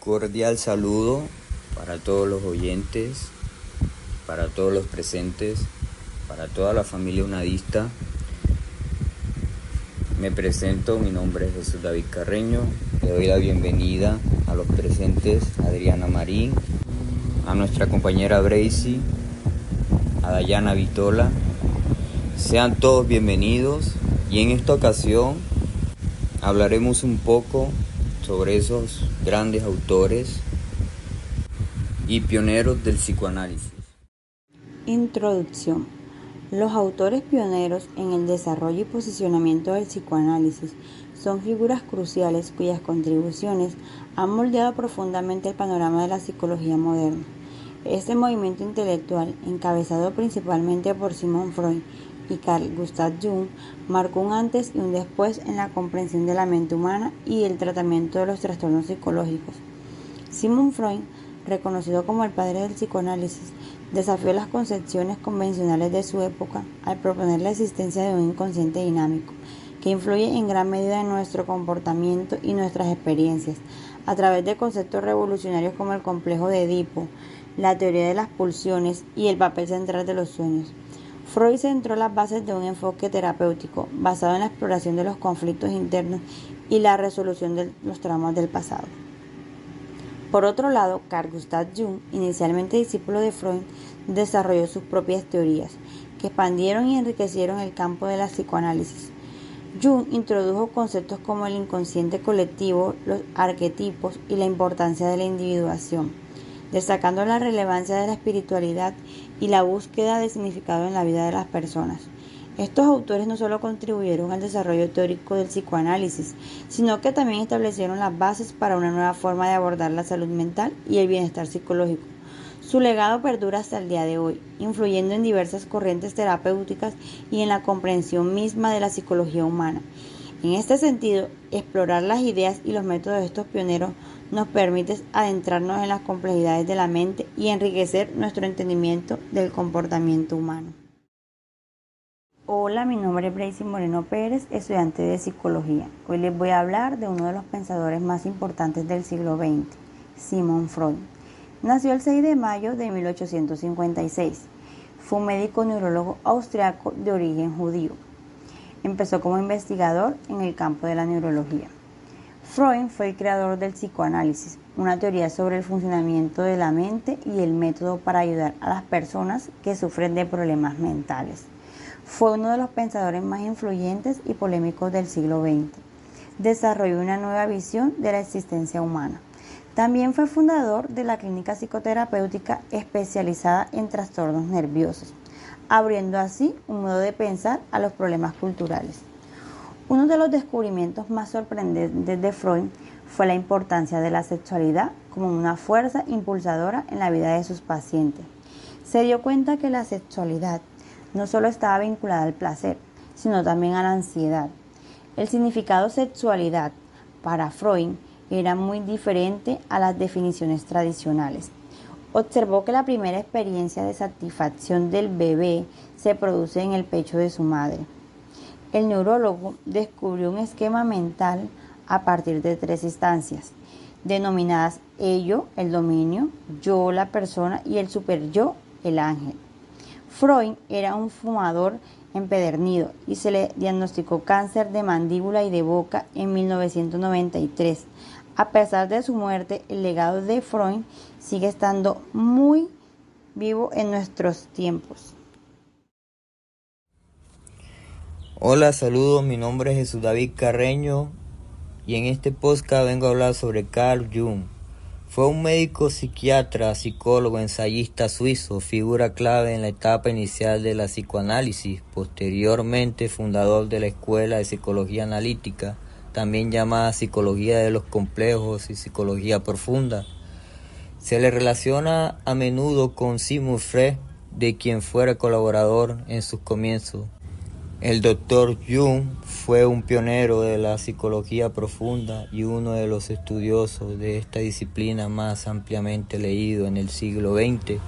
Cordial saludo para todos los oyentes, para todos los presentes, para toda la familia unadista. Me presento, mi nombre es Jesús David Carreño. Le doy la bienvenida a los presentes, Adriana Marín, a nuestra compañera Bracy, a Dayana Vitola. Sean todos bienvenidos y en esta ocasión hablaremos un poco sobre esos grandes autores y pioneros del psicoanálisis. Introducción. Los autores pioneros en el desarrollo y posicionamiento del psicoanálisis son figuras cruciales cuyas contribuciones han moldeado profundamente el panorama de la psicología moderna. Este movimiento intelectual, encabezado principalmente por Sigmund Freud y Carl Gustav Jung, marcó un antes y un después en la comprensión de la mente humana y el tratamiento de los trastornos psicológicos. Sigmund Freud, reconocido como el padre del psicoanálisis, desafió las concepciones convencionales de su época al proponer la existencia de un inconsciente dinámico que influye en gran medida en nuestro comportamiento y nuestras experiencias, a través de conceptos revolucionarios como el complejo de Edipo, la teoría de las pulsiones y el papel central de los sueños. Freud centró las bases de un enfoque terapéutico basado en la exploración de los conflictos internos y la resolución de los traumas del pasado. Por otro lado, Carl Gustav Jung, inicialmente discípulo de Freud, desarrolló sus propias teorías, que expandieron y enriquecieron el campo de la psicoanálisis. Jung introdujo conceptos como el inconsciente colectivo, los arquetipos y la importancia de la individuación, destacando la relevancia de la espiritualidad y la búsqueda de significado en la vida de las personas. Estos autores no solo contribuyeron al desarrollo teórico del psicoanálisis, sino que también establecieron las bases para una nueva forma de abordar la salud mental y el bienestar psicológico. Su legado perdura hasta el día de hoy, influyendo en diversas corrientes terapéuticas y en la comprensión misma de la psicología humana. En este sentido, explorar las ideas y los métodos de estos pioneros nos permite adentrarnos en las complejidades de la mente y enriquecer nuestro entendimiento del comportamiento humano. Hola, mi nombre es Bracy Moreno Pérez, estudiante de Psicología. Hoy les voy a hablar de uno de los pensadores más importantes del siglo XX, Sigmund Freud. Nació el 6 de mayo de 1856. Fue un médico neurólogo austriaco de origen judío. Empezó como investigador en el campo de la neurología. Freud fue el creador del psicoanálisis, una teoría sobre el funcionamiento de la mente y el método para ayudar a las personas que sufren de problemas mentales. Fue uno de los pensadores más influyentes y polémicos del siglo XX. Desarrolló una nueva visión de la existencia humana. También fue fundador de la clínica psicoterapéutica especializada en trastornos nerviosos, abriendo así un modo de pensar a los problemas culturales. Uno de los descubrimientos más sorprendentes de Freud fue la importancia de la sexualidad como una fuerza impulsadora en la vida de sus pacientes. Se dio cuenta que la sexualidad no solo estaba vinculada al placer, sino también a la ansiedad. El significado sexualidad para Freud era muy diferente a las definiciones tradicionales. Observó que la primera experiencia de satisfacción del bebé se produce en el pecho de su madre. El neurólogo descubrió un esquema mental a partir de 3 instancias, denominadas ello, el dominio, yo, la persona, y el superyo, el ángel. Freud era un fumador empedernido y se le diagnosticó cáncer de mandíbula y de boca en 1993. A pesar de su muerte, el legado de Freud sigue estando muy vivo en nuestros tiempos. Hola, saludos, mi nombre es Jesús David Carreño y en este podcast vengo a hablar sobre Carl Jung. Fue un médico psiquiatra, psicólogo, ensayista suizo, figura clave en la etapa inicial de la psicoanálisis, posteriormente fundador de la Escuela de Psicología Analítica, también llamada Psicología de los Complejos y Psicología Profunda. Se le relaciona a menudo con Sigmund Freud, de quien fuera colaborador en sus comienzos. El Dr. Jung fue un pionero de la psicología profunda y uno de los estudiosos de esta disciplina más ampliamente leído en el siglo XX.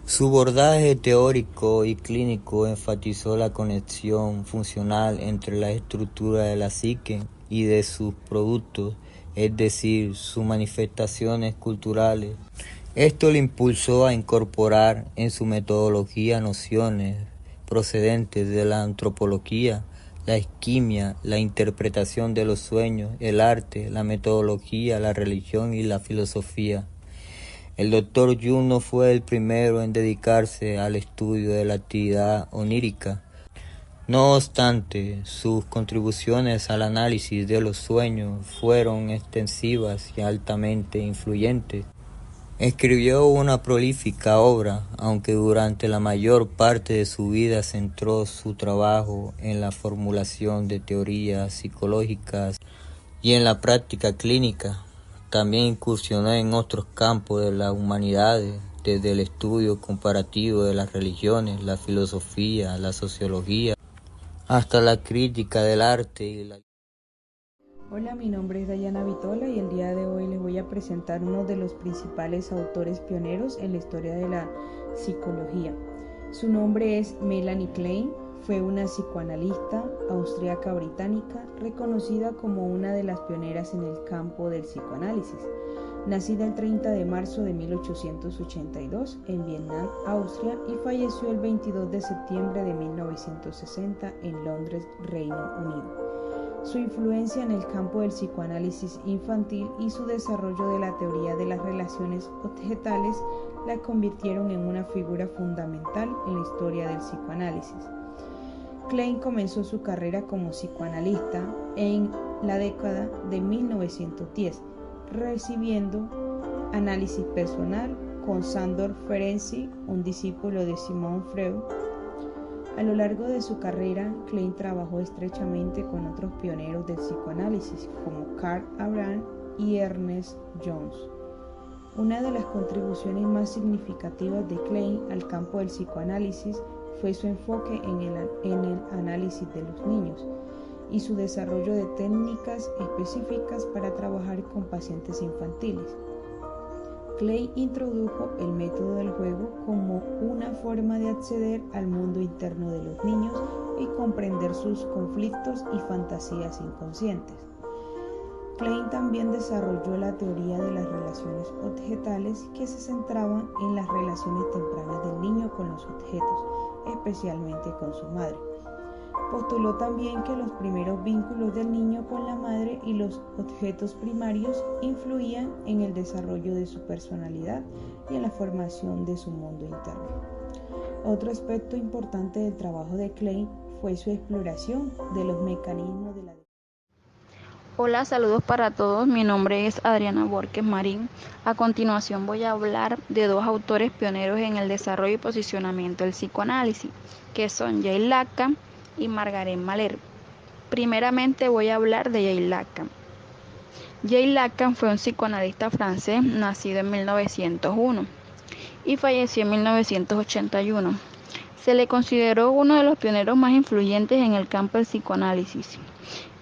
Su abordaje teórico y clínico enfatizó la conexión funcional entre la estructura de la psique y de sus productos es decir, sus manifestaciones culturales. Esto le impulsó a incorporar en su metodología nociones procedentes de la antropología, la esquimia, la interpretación de los sueños, el arte, la metodología, la religión y la filosofía. El Dr. Jung no fue el primero en dedicarse al estudio de la actividad onírica. No obstante, sus contribuciones al análisis de los sueños fueron extensivas y altamente influyentes. Escribió una prolífica obra, aunque durante la mayor parte de su vida centró su trabajo en la formulación de teorías psicológicas y en la práctica clínica. También incursionó en otros campos de las humanidades, desde el estudio comparativo de las religiones, la filosofía, la sociología, hasta la crítica del arte y la... Hola, mi nombre es Dayana Vitola y el día de hoy les voy a presentar uno de los principales autores pioneros en la historia de la psicología. Su nombre es Melanie Klein. Fue una psicoanalista austríaca británica reconocida como una de las pioneras en el campo del psicoanálisis. Nacida el 30 de marzo de 1882 en Vietnam, Austria, y falleció el 22 de septiembre de 1960 en Londres, Reino Unido. Su influencia en el campo del psicoanálisis infantil y su desarrollo de la teoría de las relaciones objetales la convirtieron en una figura fundamental en la historia del psicoanálisis. Klein comenzó su carrera como psicoanalista en la década de 1910, recibiendo análisis personal con Sándor Ferenczi, un discípulo de Sigmund Freud. A lo largo de su carrera, Klein trabajó estrechamente con otros pioneros del psicoanálisis como Carl Abraham y Ernest Jones. Una de las contribuciones más significativas de Klein al campo del psicoanálisis fue su enfoque en el análisis de los niños y su desarrollo de técnicas específicas para trabajar con pacientes infantiles. Klein introdujo el método del juego como una forma de acceder al mundo interno de los niños y comprender sus conflictos y fantasías inconscientes. Klein también desarrolló la teoría de las relaciones objetales, que se centraban en las relaciones tempranas del niño con los objetos, especialmente con su madre. Postuló también que los primeros vínculos del niño con la madre y los objetos primarios influían en el desarrollo de su personalidad y en la formación de su mundo interno. Otro aspecto importante del trabajo de Klein fue su exploración de los mecanismos de la... Hola, saludos para todos. Mi nombre es Adriana Borges Marín. A continuación voy a hablar de dos autores pioneros en el desarrollo y posicionamiento del psicoanálisis, que son Jacques Lacan y Margaret Malher. Primeramente voy a hablar de Jacques Lacan. Jacques Lacan fue un psicoanalista francés nacido en 1901 y falleció en 1981. Se le consideró uno de los pioneros más influyentes en el campo del psicoanálisis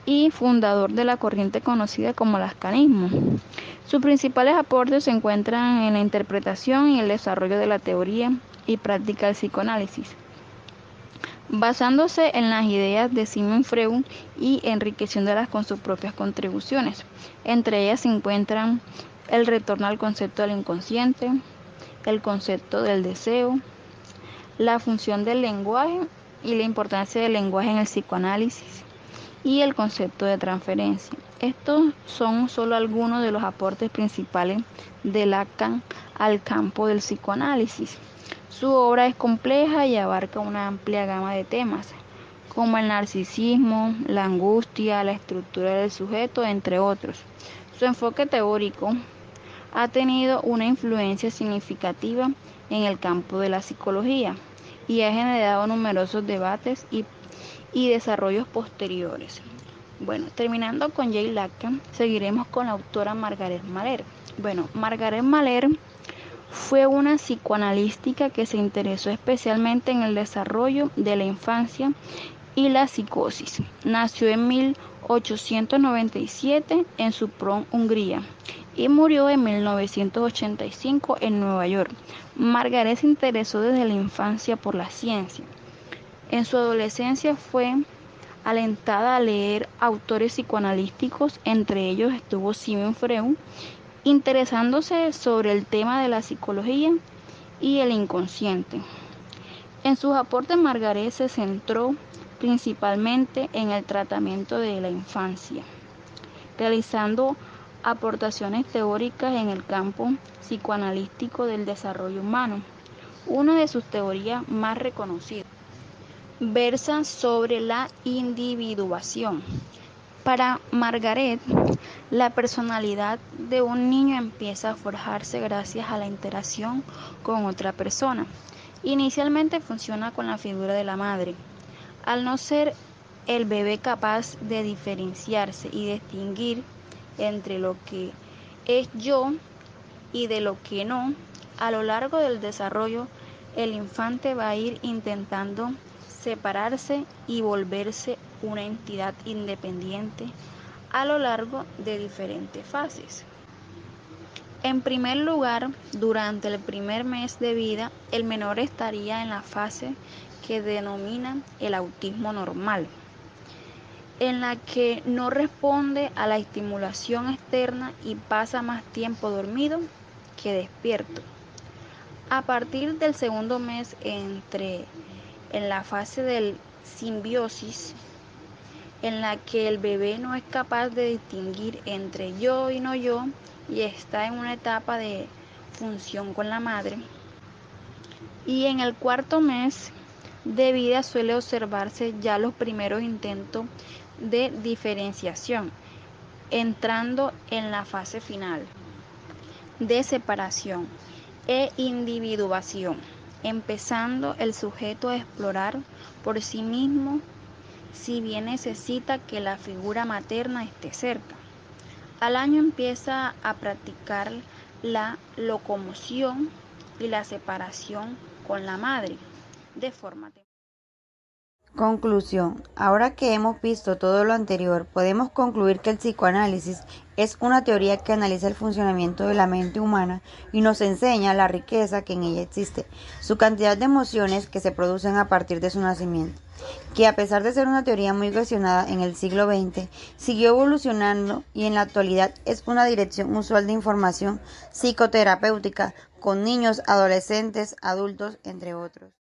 y fundador de la corriente conocida como lacanismo. Sus principales aportes se encuentran en la interpretación y el desarrollo de la teoría y práctica del psicoanálisis, basándose en las ideas de Sigmund Freud y enriqueciéndolas con sus propias contribuciones. Entre ellas se encuentran el retorno al concepto del inconsciente, el concepto del deseo, la función del lenguaje y la importancia del lenguaje en el psicoanálisis, y el concepto de transferencia. Estos son solo algunos de los aportes principales de Lacan al campo del psicoanálisis. Su obra es compleja y abarca una amplia gama de temas, como el narcisismo, la angustia, la estructura del sujeto, entre otros. Su enfoque teórico ha tenido una influencia significativa en el campo de la psicología y ha generado numerosos debates y desarrollos posteriores. Bueno, terminando con Jacques Lacan, seguiremos con la autora Margaret Malher. Margaret Malher fue una psicoanalítica que se interesó especialmente en el desarrollo de la infancia y la psicosis. Nació en 1897 en Sopron, Hungría, y murió en 1985 en Nueva York. Margaret se interesó desde la infancia por la ciencia. En su adolescencia fue alentada a leer autores psicoanalíticos, entre ellos estuvo Sigmund Freud, interesándose sobre el tema de la psicología y el inconsciente. En sus aportes, Margaret se centró principalmente en el tratamiento de la infancia, realizando aportaciones teóricas en el campo psicoanalítico del desarrollo humano. Una de sus teorías más reconocidas versa sobre la individuación. Para Margaret, la personalidad de un niño empieza a forjarse gracias a la interacción con otra persona. Inicialmente funciona con la figura de la madre. Al no ser el bebé capaz de diferenciarse y distinguir entre lo que es yo y de lo que no, a lo largo del desarrollo, el infante va a ir intentando separarse y volverse una entidad independiente a lo largo de diferentes fases. En primer lugar, durante el primer mes de vida, el menor estaría en la fase que denominan el autismo normal, en la que no responde a la estimulación externa y pasa más tiempo dormido que despierto. A partir del segundo mes entra en la fase del simbiosis, en la que el bebé no es capaz de distinguir entre yo y no yo y está en una etapa de función con la madre. Y en el cuarto mes de vida suele observarse ya los primeros intentos de diferenciación, entrando en la fase final de separación e individuación, empezando el sujeto a explorar por sí mismo, si bien necesita que la figura materna esté cerca. Al año empieza a practicar la locomoción y la separación con la madre de forma temporal. Conclusión. Ahora que hemos visto todo lo anterior, podemos concluir que el psicoanálisis es una teoría que analiza el funcionamiento de la mente humana y nos enseña la riqueza que en ella existe, su cantidad de emociones que se producen a partir de su nacimiento, que a pesar de ser una teoría muy cuestionada en el siglo XX, siguió evolucionando y en la actualidad es una dirección usual de información psicoterapéutica con niños, adolescentes, adultos, entre otros.